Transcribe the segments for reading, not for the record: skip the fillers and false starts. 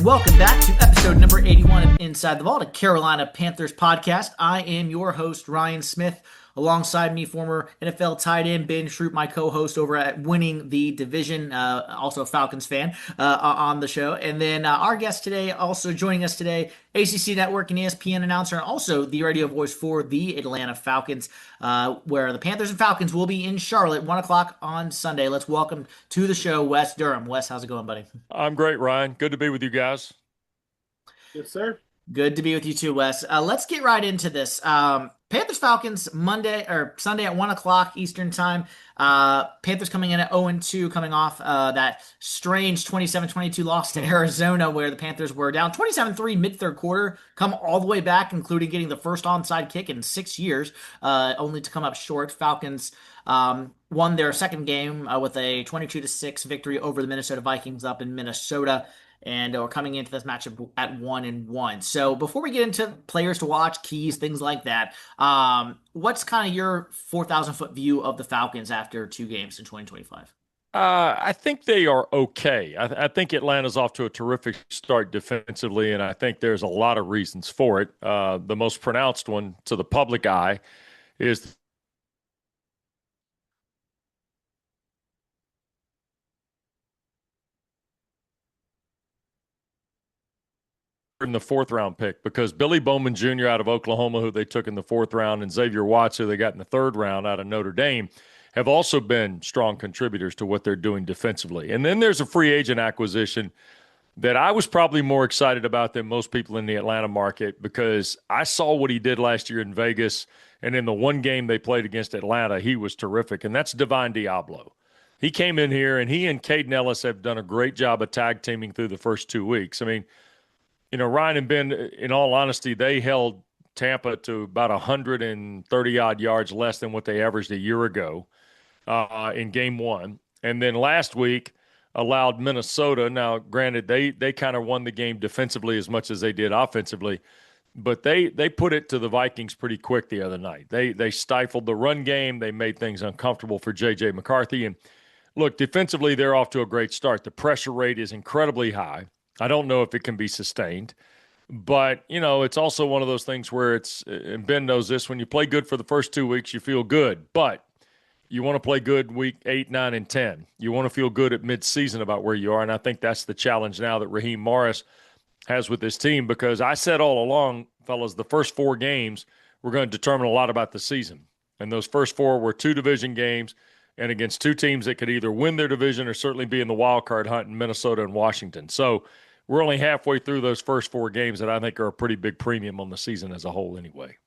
welcome back to episode number 81 of Inside the Vault, a Carolina Panthers podcast. I am your host, Ryan Smith. Alongside me, former NFL tight end Ben Troupe, my co-host over at Winning the Division, also a Falcons fan on the show. And then our guest today, also joining us today, ACC Network and ESPN announcer, and also the radio voice for the Atlanta Falcons, where the Panthers and Falcons will be in Charlotte, 1 o'clock on Sunday. Let's welcome to the show Wes Durham. Wes, how's it going, buddy? I'm great, Ryan. Good to be with you guys. Yes, sir. Good to be with you too, Wes. Let's get right into this. Panthers Falcons Sunday at 1 o'clock Eastern time. Panthers coming in at 0-2, coming off that strange 27-22 loss to Arizona, where the Panthers were down 27-3 mid-third quarter, come all the way back, including getting the first onside kick in 6 years, only to come up short. Falcons won their second game with a 22-6 victory over the Minnesota Vikings up in Minnesota. And we're coming into this matchup at 1-1. So before we get into players to watch, keys, things like that, what's kind of your 4,000-foot view of the Falcons after 2 games in 2025? I think they are okay. I think Atlanta's off to a terrific start defensively, and I think there's a lot of reasons for it. The most pronounced one to the public eye is in the fourth round pick, because Billy Bowman Jr. out of Oklahoma, who they took in the fourth round, and Xavier Watts, who they got in the third round out of Notre Dame, have also been strong contributors to what they're doing defensively. And then there's a free agent acquisition that I was probably more excited about than most people in the Atlanta market, because I saw what he did last year in Vegas, and in the one game they played against Atlanta, he was terrific, and that's Divine Diablo. He came in here, and he and Caden Ellis have done a great job of tag teaming through the first 2 weeks. I mean, you know, Ryan and Ben, in all honesty, they held Tampa to about 130-odd yards less than what they averaged a year ago in game one. And then last week allowed Minnesota. Now, granted, they kind of won the game defensively as much as they did offensively, but they put it to the Vikings pretty quick the other night. They stifled the run game. They made things uncomfortable for J.J. McCarthy. And, look, defensively, they're off to a great start. The pressure rate is incredibly high. I don't know if it can be sustained, but, you know, it's also one of those things where it's, and Ben knows this, when you play good for the first 2 weeks, you feel good, but you want to play good week 8, 9, and 10. You want to feel good at midseason about where you are, and I think that's the challenge now that Raheem Morris has with this team, because I said all along, fellas, the first 4 games were going to determine a lot about the season, and those first 4 were 2 division games and against 2 teams that could either win their division or certainly be in the wild card hunt in Minnesota and Washington. So we're only halfway through those first 4 games that I think are a pretty big premium on the season as a whole anyway.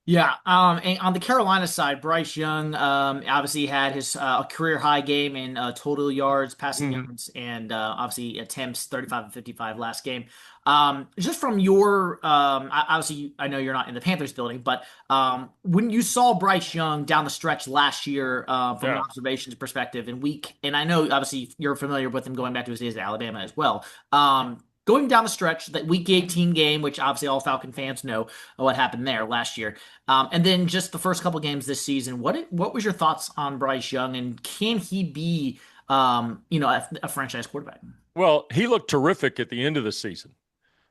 Yeah, and on the Carolina side, Bryce Young obviously had his career high game in total yards, passing yards, and obviously attempts, 35 and 55 last game. Just from your, obviously, I know you're not in the Panthers building, but when you saw Bryce Young down the stretch last year from an observations perspective and I know obviously you're familiar with him going back to his days at Alabama as well. Going down the stretch, that Week 18 game, which obviously all Falcon fans know what happened there last year, and then just the first couple games this season, what was your thoughts on Bryce Young, and can he be, a franchise quarterback? Well, he looked terrific at the end of the season,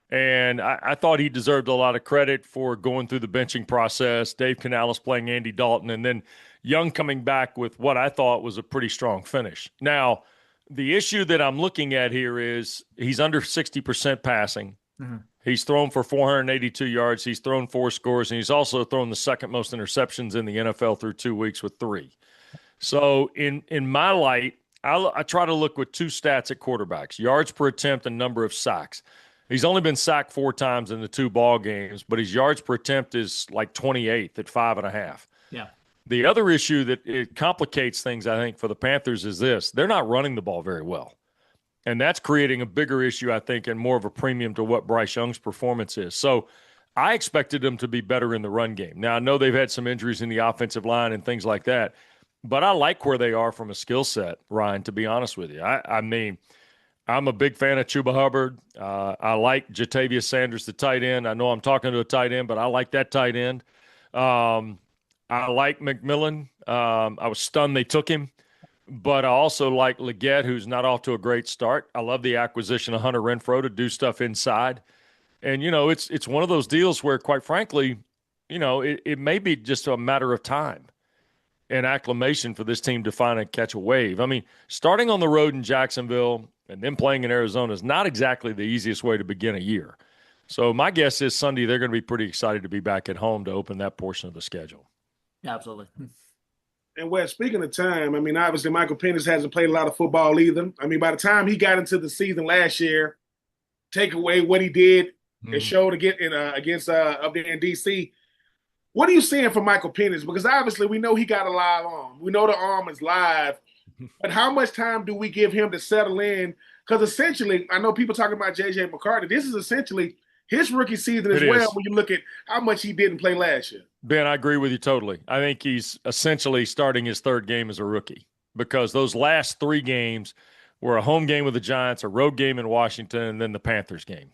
and I thought he deserved a lot of credit for going through the benching process, Dave Canales playing Andy Dalton, and then Young coming back with what I thought was a pretty strong finish. Now, the issue that I'm looking at here is he's under 60% passing. Mm-hmm. He's thrown for 482 yards. He's thrown 4 scores, and he's also thrown the second most interceptions in the NFL through 2 weeks with 3. So in my light, I try to look with 2 stats at quarterbacks: yards per attempt and number of sacks. He's only been sacked 4 times in the 2 ball games, but his yards per attempt is like 28th at 5.5. Yeah. The other issue that it complicates things, I think, for the Panthers is this: they're not running the ball very well. And that's creating a bigger issue, I think, and more of a premium to what Bryce Young's performance is. So I expected them to be better in the run game. Now, I know they've had some injuries in the offensive line and things like that, but I like where they are from a skill set, Ryan, to be honest with you. I mean, I'm a big fan of Chuba Hubbard. I like Jatavius Sanders, the tight end. I know I'm talking to a tight end, but I like that tight end. I like McMillan. I was stunned they took him. But I also like Leggett, who's not off to a great start. I love the acquisition of Hunter Renfrow to do stuff inside. And, it's one of those deals where, quite frankly, it may be just a matter of time and acclimation for this team to finally catch a wave. I mean, starting on the road in Jacksonville and then playing in Arizona is not exactly the easiest way to begin a year. So my guess is Sunday they're going to be pretty excited to be back at home to open that portion of the schedule. Yeah, absolutely. And Wes, speaking of time, I mean, obviously Michael Penix hasn't played a lot of football either. I mean, by the time he got into the season last year, take away what he did and showed against up there in DC. What are you seeing from Michael Penix? Because obviously we know he got a live arm. We know the arm is live. But how much time do we give him to settle in? Because essentially, I know people talking about J.J. McCarthy. This is essentially his rookie season as well when you look at how much he didn't play last year. Ben, I agree with you totally. I think he's essentially starting his third game as a rookie because those last 3 games were a home game with the Giants, a road game in Washington, and then the Panthers game.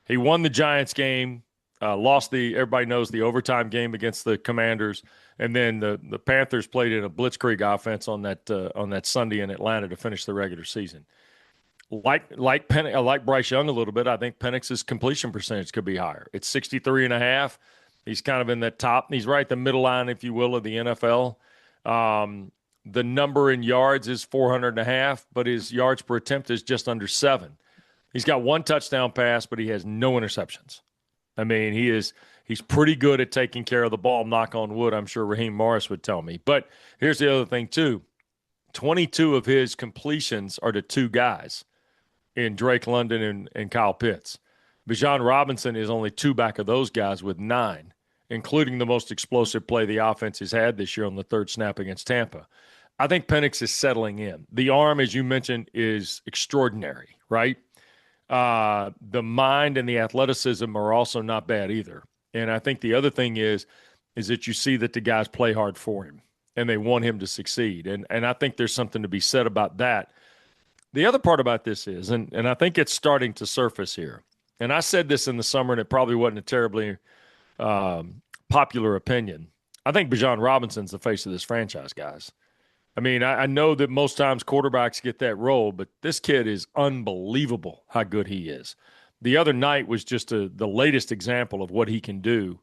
He won the Giants game, lost everybody knows the overtime game against the Commanders, and then the Panthers played in a blitzkrieg offense on that Sunday in Atlanta to finish the regular season. Like Bryce Young a little bit, I think Penix's completion percentage could be higher. It's 63.5. He's kind of in that top. He's right at the middle line, if you will, of the NFL. The number in yards is 400.5, but his yards per attempt is just under 7. He's got 1 touchdown pass, but he has no interceptions. I mean, he's pretty good at taking care of the ball, knock on wood, I'm sure Raheem Morris would tell me. But here's the other thing, too. 22 of his completions are to 2 guys in Drake London and Kyle Pitts. Bijan Robinson is only 2 back of those guys with 9, including the most explosive play the offense has had this year on the 3rd snap against Tampa. I think Penix is settling in. The arm, as you mentioned, is extraordinary, right? The mind and the athleticism are also not bad either. And I think the other thing is that you see that the guys play hard for him and they want him to succeed. And I think there's something to be said about that. The other part about this is, and I think it's starting to surface here, and I said this in the summer and it probably wasn't a terribly popular opinion. I think Bijan Robinson's the face of this franchise, guys. I mean, I know that most times quarterbacks get that role, but this kid is unbelievable how good he is. The other night was just the latest example of what he can do,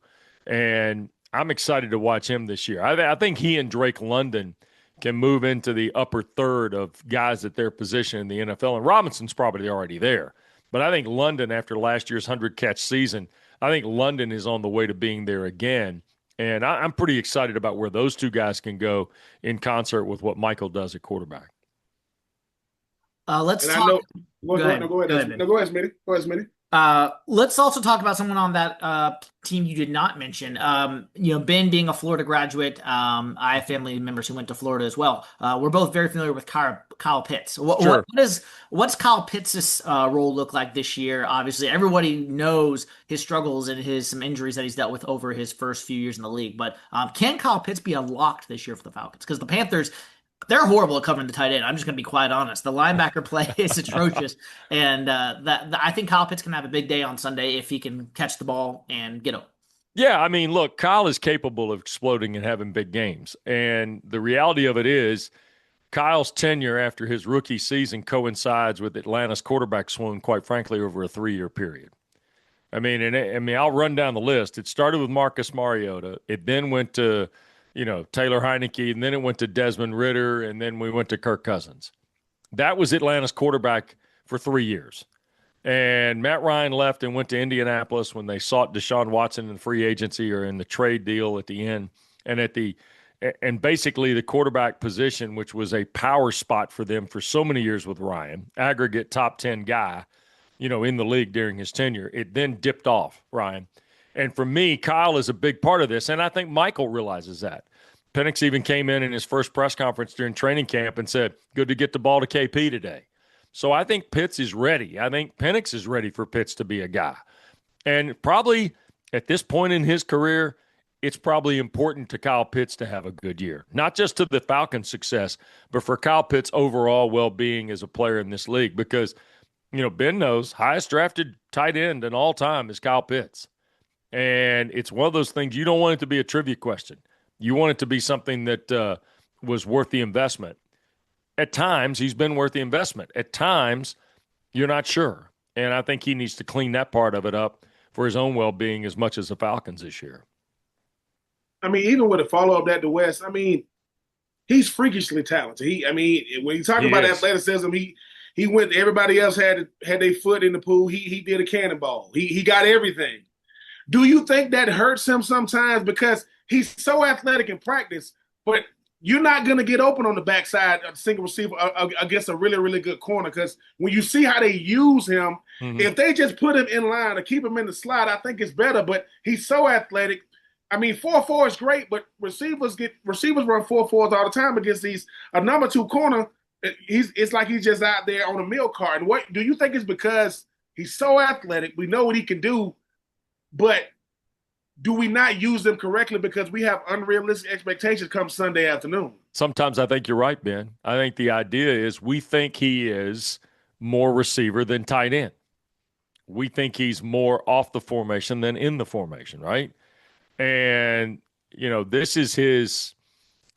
and I'm excited to watch him this year. I think he and Drake London can move into the upper third of guys at their position in the NFL, and Robinson's probably already there. But I think London, after last year's 100-catch season, I think London is on the way to being there again. And I'm pretty excited about where those 2 guys can go in concert with what Michael does at quarterback. Let's talk. Go ahead, Smitty. Go ahead, Smitty. Let's also talk about someone on that team you did not mention. Ben being a Florida graduate, I have family members who went to Florida as well. We're both very familiar with Kyle Pitts. Sure. What's Kyle Pitts' role look like this year? Obviously, everybody knows his struggles and some injuries that he's dealt with over his first few years in the league. But can Kyle Pitts be unlocked this year for the Falcons? Because the Panthers, they're horrible at covering the tight end. I'm just going to be quite honest. The linebacker play is atrocious, and I think Kyle Pitts can have a big day on Sunday if he can catch the ball and get open. Yeah, I mean, look, Kyle is capable of exploding and having big games, and the reality of it is Kyle's tenure after his rookie season coincides with Atlanta's quarterback swoon, quite frankly, over a 3-year period. I mean, I'll run down the list. It started with Marcus Mariota. It then went to Taylor Heineke, and then it went to Desmond Ridder, and then we went to Kirk Cousins. That was Atlanta's quarterback for 3 years. And Matt Ryan left and went to Indianapolis when they sought Deshaun Watson in free agency or in the trade deal at the end. And basically the quarterback position, which was a power spot for them for so many years with Ryan, aggregate top 10 guy, in the league during his tenure, it then dipped off, Ryan. And for me, Kyle is a big part of this, and I think Michael realizes that. Penix even came in his first press conference during training camp and said, good to get the ball to KP today. So I think Pitts is ready. I think Penix is ready for Pitts to be a guy. And probably at this point in his career, it's probably important to Kyle Pitts to have a good year. Not just to the Falcons' success, but for Kyle Pitts' overall well-being as a player in this league. Because, Ben knows, highest drafted tight end in all time is Kyle Pitts. And it's one of those things, you don't want it to be a trivia question. You want it to be something that was worth the investment. At times, he's been worth the investment. At times, you're not sure. And I think he needs to clean that part of it up for his own well-being as much as the Falcons this year. I mean, even with a follow-up that to West, I mean, he's freakishly talented. When you talk He about is. athleticism, he went. Everybody else had their foot in the pool. He did a cannonball. He got everything. Do you think that hurts him sometimes because he's so athletic in practice, but you're not going to get open on the backside of a single receiver against a really, really good corner? Because when you see how they use him, if they just put him in line or keep him in the slot, I think it's better. But he's so athletic. I mean, 4-4 is great, but receivers run 4-4s all the time against a number 2 corner. It's like he's just out there on a milk carton. What do you think is because he's so athletic? We know what he can do, but do we not use them correctly because we have unrealistic expectations come Sunday afternoon? Sometimes I think you're right, Ben. I think the idea is we think he is more receiver than tight end. We think he's more off the formation than in the formation, right? And, this is his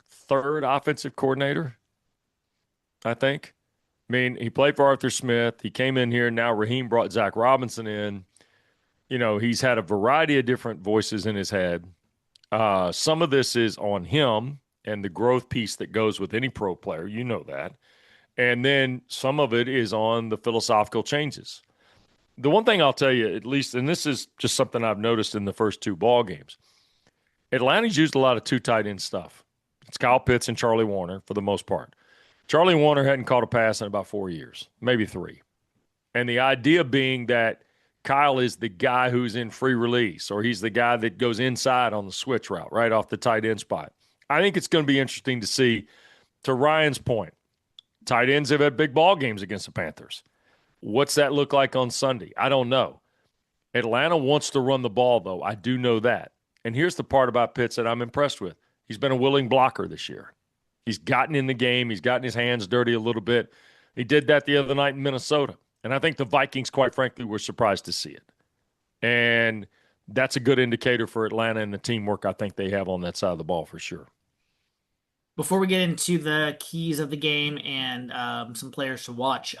third offensive coordinator, I think. I mean, he played for Arthur Smith. He came in here. Now Raheem brought Zach Robinson in. He's had a variety of different voices in his head. Some of this is on him and the growth piece that goes with any pro player. You know that. And then some of it is on the philosophical changes. The one thing I'll tell you, at least, and this is just something I've noticed in the first 2 ball games, Atlanta's used a lot of 2 tight end stuff. It's Kyle Pitts and Charlie Warner for the most part. Charlie Warner hadn't caught a pass in about 4 years, maybe 3. And the idea being that Kyle is the guy who's in free release, or he's the guy that goes inside on the switch route, right off the tight end spot. I think it's going to be interesting to see, to Ryan's point, tight ends have had big ball games against the Panthers. What's that look like on Sunday? I don't know. Atlanta wants to run the ball, though. I do know that. And here's the part about Pitts that I'm impressed with. He's been a willing blocker this year. He's gotten in the game. He's gotten his hands dirty a little bit. He did that the other night in Minnesota. And I think the Vikings, quite frankly, were surprised to see it. And that's a good indicator for Atlanta and the teamwork I think they have on that side of the ball for sure. Before we get into the keys of the game and some players to watch,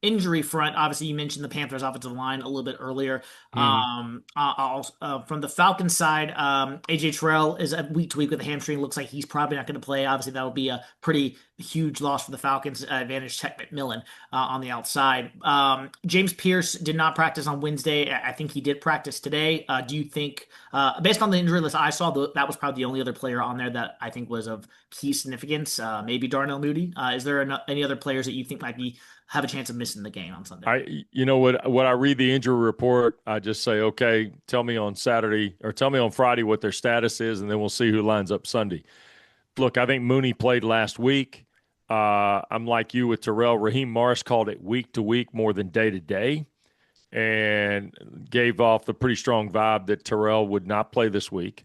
injury front, obviously you mentioned the Panthers offensive line a little bit earlier. From the Falcons side, AJ Terrell is a week to week with a hamstring. Looks like he's probably not going to play. Obviously, that would be a pretty huge loss for the Falcons. Advantage Tech McMillan on the outside. James Pierce did not practice on Wednesday. I think he did practice today. Do you think, based on the injury list I saw, that was probably the only other player on there that I think was of key significance? Maybe Darnell Mooney. Is there any other players that you think might have a chance of missing the game on Sunday? When I read the injury report, I just say, okay, tell me on Saturday or tell me on Friday what their status is, and then we'll see who lines up Sunday. Look, I think Mooney played last week. I'm like you with Terrell. Raheem Morris called it week to week more than day to day, and gave off the pretty strong vibe that Terrell would not play this week.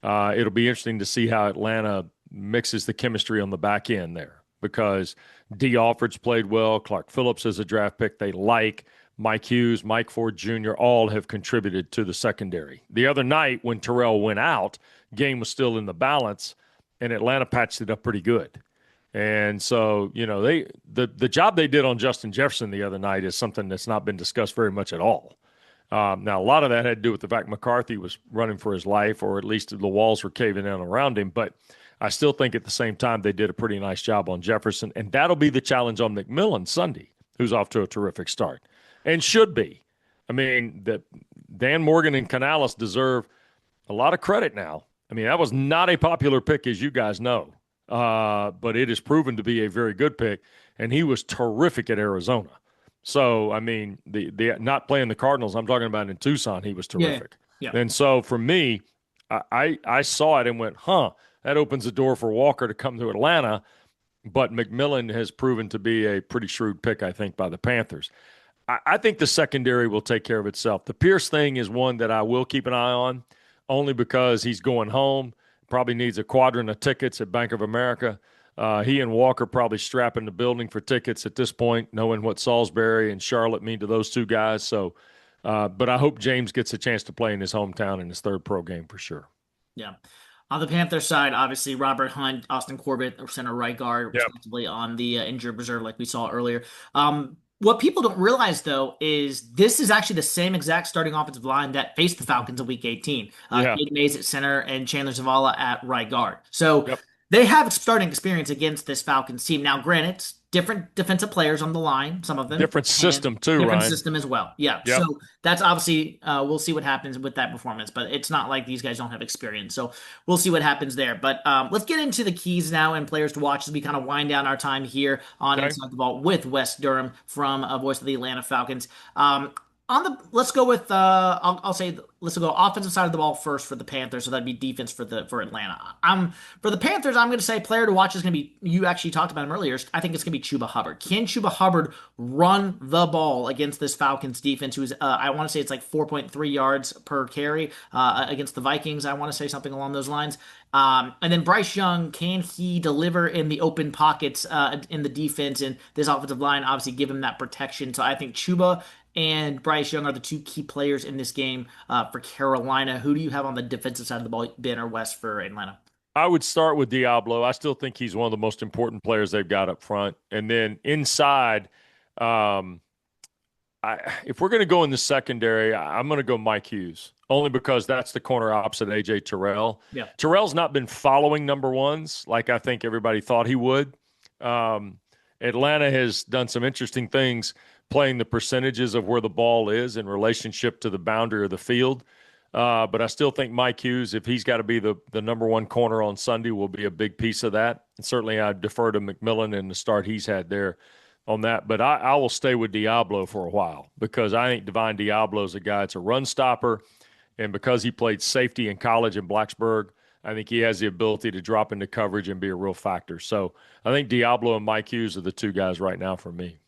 It'll be interesting to see how Atlanta mixes the chemistry on the back end there, because D. Alford's played well. Clark Phillips is a draft pick they like. Mike Hughes, Mike Ford Jr., all have contributed to the secondary. The other night when Terrell went out, game was still in the balance, and Atlanta patched it up pretty good. And so, the job they did on Justin Jefferson the other night is something that's not been discussed very much at all. Now, a lot of that had to do with the fact McCarthy was running for his life, or at least the walls were caving in around him. But I still think at the same time they did a pretty nice job on Jefferson. And that'll be the challenge on McMillan Sunday, who's off to a terrific start and should be. I mean, Dan Morgan and Canales deserve a lot of credit now. I mean, that was not a popular pick, as you guys know. But it has proven to be a very good pick, and he was terrific at Arizona. So, I mean, the not playing the Cardinals, I'm talking about in Tucson, he was terrific. Yeah. And so for me, I saw it and went, that opens the door for Walker to come to Atlanta. But McMillan has proven to be a pretty shrewd pick, I think, by the Panthers. I think the secondary will take care of itself. The Pierce thing is one that I will keep an eye on, only because he's going home. Probably needs a quadrant of tickets at Bank of America. He and Walker probably strapping the building for tickets at this point, knowing what Salisbury and Charlotte mean to those two guys. So, but I hope James gets a chance to play in his hometown in his third pro game for sure. Yeah. On the Panthers side, obviously Robert Hunt, Austin Corbett, center right guard, Yep. respectively, on the injured reserve, like we saw earlier. What people don't realize, though, is this is actually the same exact starting offensive line that faced the Falcons in Week 18. Yeah. Cade Mays at center and Chandler Zavala at right guard. So Yep. they have starting experience against this Falcons team. Now, granted, it's different defensive players on the line, some of them. Different system too, Different Ryan. system as well. Yeah. Yep. So that's obviously, we'll see what happens with that performance, but it's not like these guys don't have experience. So we'll see what happens there. But let's get into the keys now and players to watch as we kind of wind down our time here on Okay. Inside the Vault with Wes Durham from Voice of the Atlanta Falcons. Let's go with I'll say let's go offensive side of the ball first for the Panthers, so that'd be defense for Atlanta. For the Panthers, I'm going to say player to watch is going to be, you actually talked about him earlier. I think it's going to be Chuba Hubbard. Can Chuba Hubbard run the ball against this Falcons defense, who's I want to say it's like 4.3 yards per carry against the Vikings? I want to say something along those lines. And then Bryce Young, can he deliver in the open pockets in the defense, and this offensive line obviously give him that protection? So I think Chuba and Bryce Young are the two key players in this game for Carolina. Who do you have on the defensive side of the ball, Ben or West, for Atlanta? I would start with Diablo. I still think he's one of the most important players they've got up front. And then inside, if we're going to go in the secondary, I'm going to go Mike Hughes, only because that's the corner opposite A.J. Terrell. Yeah. Terrell's not been following number ones like I think everybody thought he would. Atlanta has done some interesting things playing the percentages of where the ball is in relationship to the boundary of the field. But I still think Mike Hughes, if he's got to be the number one corner on Sunday, will be a big piece of that. And certainly I defer to McMillan and the start he's had there on that. But I will stay with Diablo for a while, because I think Divine Diablo is a guy that's a run stopper. And because he played safety in college in Blacksburg, I think he has the ability to drop into coverage and be a real factor. So I think Diablo and Mike Hughes are the two guys right now for me.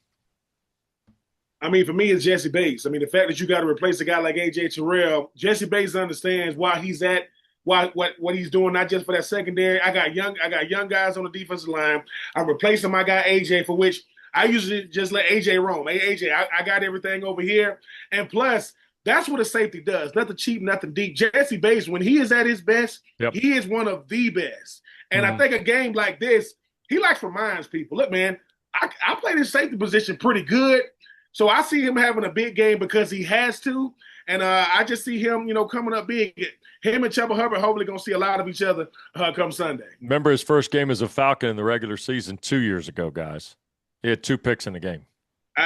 I mean, for me, it's Jesse Bates. I mean, the fact that you got to replace a guy like A.J. Terrell, Jesse Bates understands why he's at, what he's doing, not just for that secondary. I got young guys on the defensive line. I'm replacing my guy A.J., for which I usually just let A.J. roam. Hey, A.J., I got everything over here. And plus, that's what a safety does. Nothing cheap, nothing deep. Jesse Bates, when he is at his best, He is one of the best. And I think a game like this, he likes to remind people, look, man, I play this safety position pretty good. So I see him having a big game because he has to. And I just see him, coming up big. Him and Chuba Hubbard hopefully going to see a lot of each other come Sunday. Remember his first game as a Falcon in the regular season 2 years ago, guys. He had 2 picks in the game.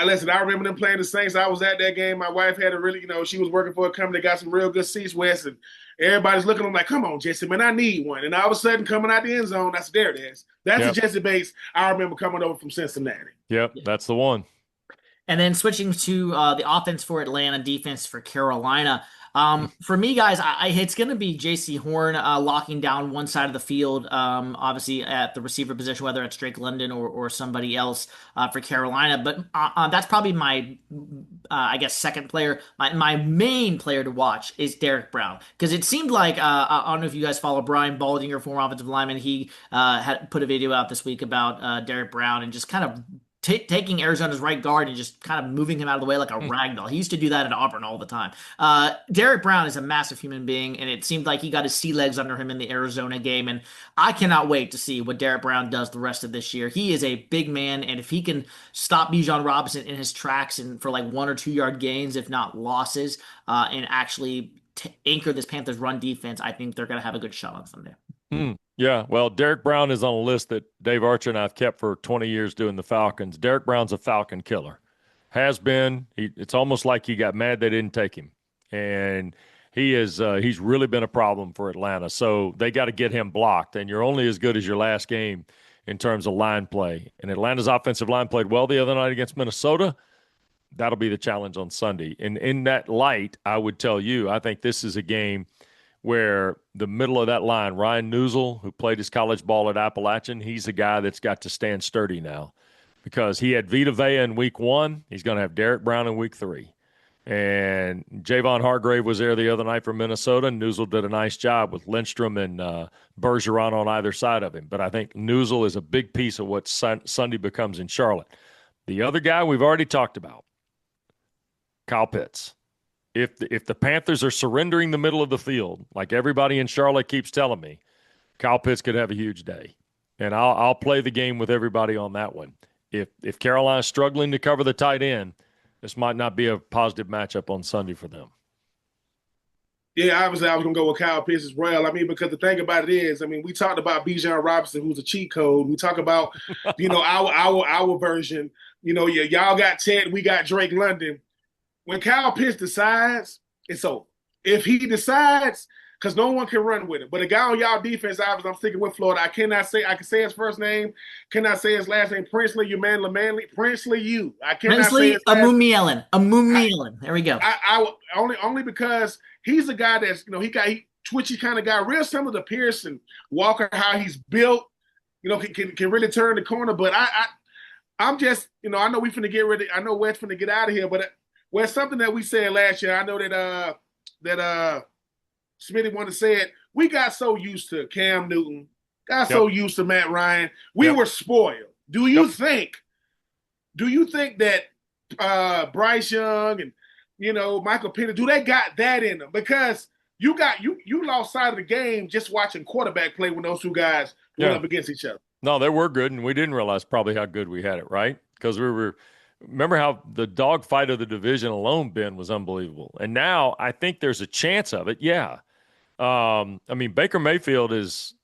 Listen, I remember them playing the Saints. I was at that game. My wife had a really, she was working for a company that got some real good seats, Wes, and everybody's looking at them like, come on, Jesse, man, I need one. And all of a sudden, coming out the end zone, there it is. That's the Jesse Bates I remember coming over from Cincinnati. Yep, that's the one. And then switching to the offense for Atlanta, defense for Carolina. For me, guys, it's going to be J.C. Horn locking down one side of the field, obviously at the receiver position, whether it's Drake London or somebody else for Carolina. But that's probably my, I guess, second player. My main player to watch is Derek Brown, because it seemed like, I don't know if you guys follow Brian Baldinger, former offensive lineman. He had put a video out this week about Derek Brown and just kind of taking Arizona's right guard and just kind of moving him out of the way like a rag doll. He used to do that at Auburn all the time. Derek Brown is a massive human being, and it seemed like he got his sea legs under him in the Arizona game, and I cannot wait to see what Derek Brown does the rest of this year. He is a big man, and if he can stop Bijan Robinson in his tracks and for like 1 or 2 yard gains, if not losses, and actually anchor this Panthers run defense, I think they're going to have a good shot on Sunday. Yeah, well, Derek Brown is on a list that Dave Archer and I've kept for 20 years doing the Falcons. Derek Brown's a Falcon killer. Has been. It's almost like he got mad they didn't take him. And he's really been a problem for Atlanta. So they got to get him blocked. And you're only as good as your last game in terms of line play. And Atlanta's offensive line played well the other night against Minnesota. That'll be the challenge on Sunday. And in that light, I would tell you, I think this is a game where the middle of that line, Ryan Newsel, who played his college ball at Appalachian, he's the guy that's got to stand sturdy now, because he had Vita Vea in week 1. He's going to have Derek Brown in week 3. And Javon Hargrave was there the other night for Minnesota, and Newsel did a nice job with Lindstrom and Bergeron on either side of him. But I think Newsel is a big piece of what Sunday becomes in Charlotte. The other guy we've already talked about, Kyle Pitts. If the Panthers are surrendering the middle of the field, like everybody in Charlotte keeps telling me, Kyle Pitts could have a huge day. And I'll play the game with everybody on that one. If Carolina's struggling to cover the tight end, this might not be a positive matchup on Sunday for them. Yeah, obviously I was going to go with Kyle Pitts as well. I mean, because the thing about it is, I mean, we talked about Bijan Robinson, who's a cheat code. We talk about, our version. Y'all got Ted, we got Drake London. When Kyle Pitts decides, it's over. If he decides, because no one can run with him. But a guy on y'all defense, obviously, I'm sticking with Florida. I can say his first name, cannot say his last name. Princely Princely you. I cannot say his last name. Amumielen. There we go. I only because he's a guy that's he twitchy kind of guy, real similar to Pearson Walker, how he's built. Can really turn the corner. But I'm just I know we finna get ready. I know Wes finna get out of here, but Wes, something that we said last year. I know that Smitty wanted to say it. We got so used to Cam Newton, so used to Matt Ryan. We were spoiled. Do you think that Bryce Young and Michael Penix, do they got that in them? Because you lost sight of the game just watching quarterback play when those two guys went up against each other. No, they were good, and we didn't realize probably how good we had it, right? Because remember how the dogfight of the division alone, Ben, was unbelievable. And now I think there's a chance of it, yeah. I mean, Baker Mayfield has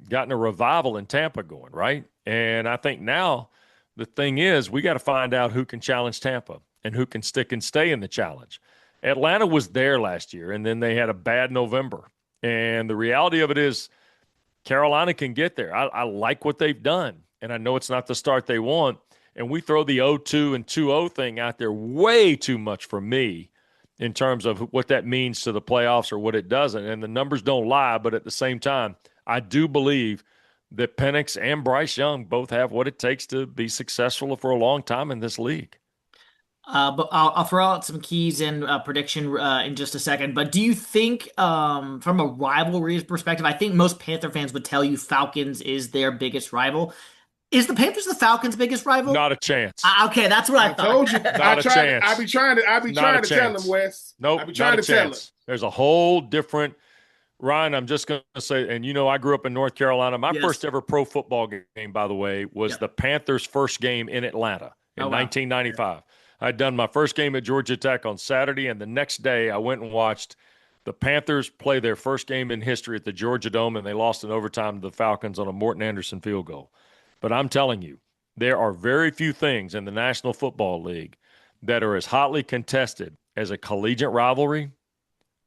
gotten a revival in Tampa going, right? And I think now the thing is we got to find out who can challenge Tampa and who can stick and stay in the challenge. Atlanta was there last year, and then they had a bad November. And the reality of it is Carolina can get there. I like what they've done, and I know it's not the start they want. And we throw the 0-2 and 2-0 thing out there way too much for me in terms of what that means to the playoffs or what it doesn't. And the numbers don't lie, but at the same time, I do believe that Penix and Bryce Young both have what it takes to be successful for a long time in this league. But I'll throw out some keys and prediction in just a second. But do you think, from a rivalry perspective, I think most Panther fans would tell you Falcons is their biggest rival. Is the Panthers the Falcons' biggest rival? Not a chance. Okay, that's what I thought. Told you. Not a chance. I be trying to tell him, Wes. Nope, I be trying not a to tell him. chance. There's a whole different Ryan, I'm just going to say, and I grew up in North Carolina. My first ever pro football game, by the way, was the Panthers' first game in Atlanta in 1995. I'd done my first game at Georgia Tech on Saturday, and the next day I went and watched the Panthers play their first game in history at the Georgia Dome, and they lost in overtime to the Falcons on a Morton Anderson field goal. But I'm telling you, there are very few things in the National Football League that are as hotly contested as a collegiate rivalry.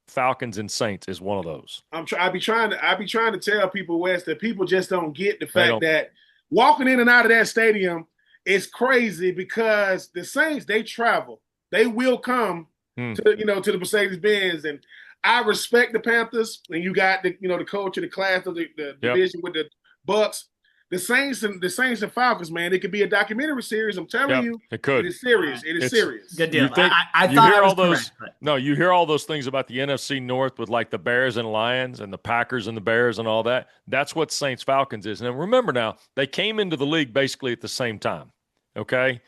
Falcons and Saints is one of those. I be trying to tell people, Wes, that people just don't get the fact that walking in and out of that stadium is crazy because the Saints, they travel. They will come to the Mercedes-Benz. And I respect the Panthers, and you got the coach of the class of the division with the Bucks. The Saints and Falcons, man, it could be a documentary series. I'm telling you, it could. It is serious. It is serious. Good deal. I thought I was correct. No, you hear all those things about the NFC North with like the Bears and Lions and the Packers and the Bears and all that. That's what Saints Falcons is. And remember now, they came into the league basically at the same time. Okay.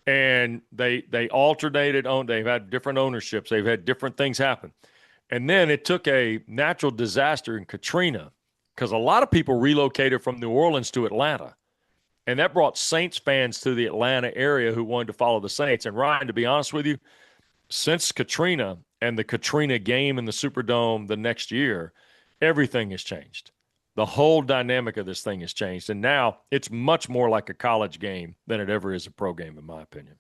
And they alternated on. They've had different ownerships. They've had different things happen. And then it took a natural disaster in Katrina, because a lot of people relocated from New Orleans to Atlanta. And that brought Saints fans to the Atlanta area who wanted to follow the Saints. And Ryan, to be honest with you, since Katrina and the Katrina game in the Superdome the next year, everything has changed. The whole dynamic of this thing has changed. And now it's much more like a college game than it ever is a pro game, in my opinion.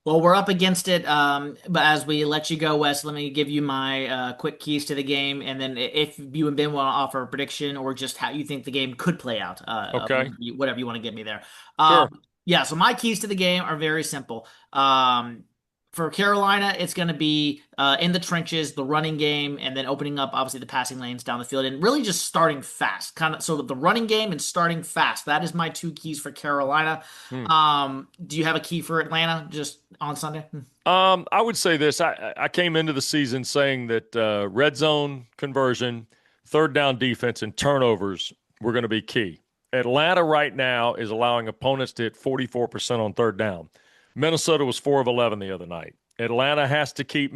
Well, we're up against it, but as we let you go, Wes, let me give you my quick keys to the game, and then if you and Ben want to offer a prediction or just how you think the game could play out, okay, whatever you want to get me there. Sure. Yeah, so my keys to the game are very simple. For Carolina, it's going to be in the trenches, the running game, and then opening up, obviously, the passing lanes down the field, and really just starting fast. So the running game and starting fast. That is my two keys for Carolina. Do you have a key for Atlanta just on Sunday? I would say this. I came into the season saying that red zone conversion, third down defense, and turnovers were going to be key. Atlanta right now is allowing opponents to hit 44% on third down. Minnesota was 4 of 11 the other night. Atlanta has to keep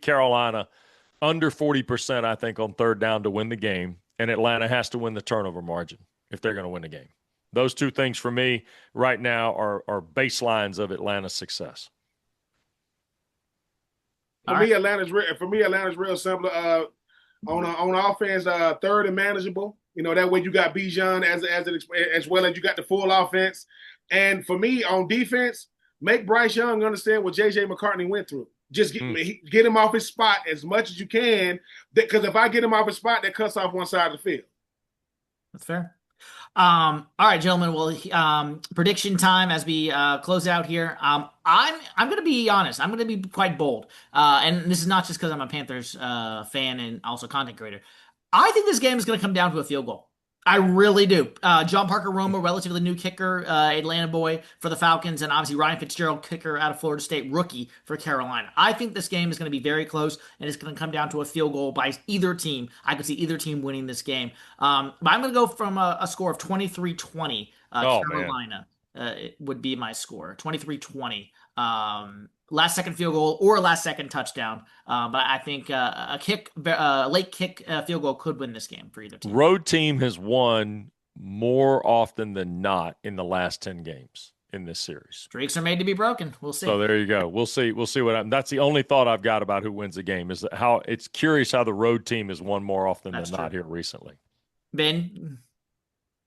Carolina under 40%, I think, on third down to win the game. and Atlanta has to win the turnover margin if they're going to win the game. Those two things for me right now are baselines of Atlanta's success. For me, Atlanta's real simple. On offense, third and manageable. That way you got Bijan as well as you got the full offense. And for me, on defense, make Bryce Young understand what J.J. McCartney went through. Just get him off his spot as much as you can, because if I get him off his spot, that cuts off one side of the field. That's fair. All right, gentlemen. Well, prediction time as we close out here. I'm going to be honest. I'm going to be quite bold. And this is not just because I'm a Panthers fan and also content creator. I think this game is going to come down to a field goal. I really do. John Parker Roma, relatively new kicker, Atlanta boy for the Falcons, and obviously Ryan Fitzgerald, kicker out of Florida State, rookie for Carolina. I think this game is going to be very close, and it's going to come down to a field goal by either team. I could see either team winning this game. But I'm going to go from a score of 23-20. Carolina would be my score. 23-20. Last second field goal or a last second touchdown. But I think a late kick field goal could win this game for either team. Road team has won more often than not in the last 10 games in this series. Streaks are made to be broken. We'll see. So there you go. We'll see what happens. That's the only thought I've got about who wins the game, is how it's curious how the road team has won more often than not here recently. Ben?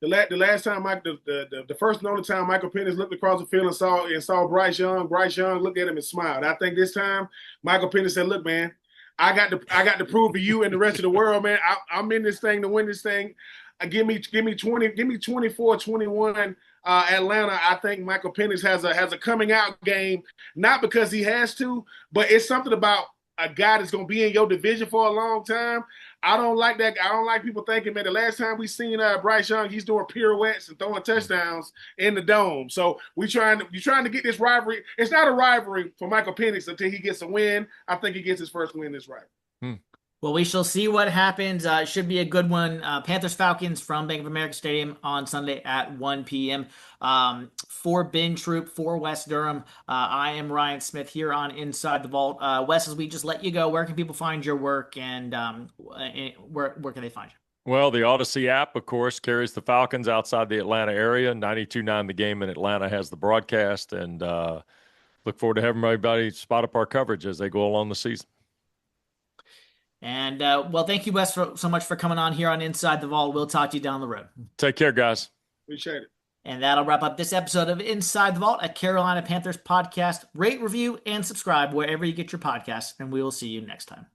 The last time, the first and only time Michael Penix looked across the field and saw Bryce Young looked at him and smiled. I think this time Michael Penix said, "Look, man, I got to prove to you and the rest of the world, man. I'm in this thing to win this thing. Give me 24-21 Atlanta." I think Michael Penix has a coming out game, not because he has to, but it's something about a guy that's going to be in your division for a long time. I don't like that. I don't like people thinking, man, the last time we seen Bryce Young, he's doing pirouettes and throwing touchdowns in the dome. So you're trying to get this rivalry. It's not a rivalry for Michael Penix until he gets a win. I think he gets his first win this rivalry. Well, we shall see what happens. It should be a good one. Panthers-Falcons from Bank of America Stadium on Sunday at 1 p.m. For Ben Troupe, for Wes Durham, I am Ryan Smith here on Inside the Vault. Wes, as we just let you go, where can people find your work, and where can they find you? Well, the Odyssey app, of course, carries the Falcons outside the Atlanta area. 92.9 The Game in Atlanta has the broadcast, and look forward to having everybody spot up our coverage as they go along the season. And, well, thank you, Wes, so much for coming on here on Inside the Vault. We'll talk to you down the road. Take care, guys. Appreciate it. And that'll wrap up this episode of Inside the Vault, a Carolina Panthers podcast. Rate, review, and subscribe wherever you get your podcasts, and we will see you next time.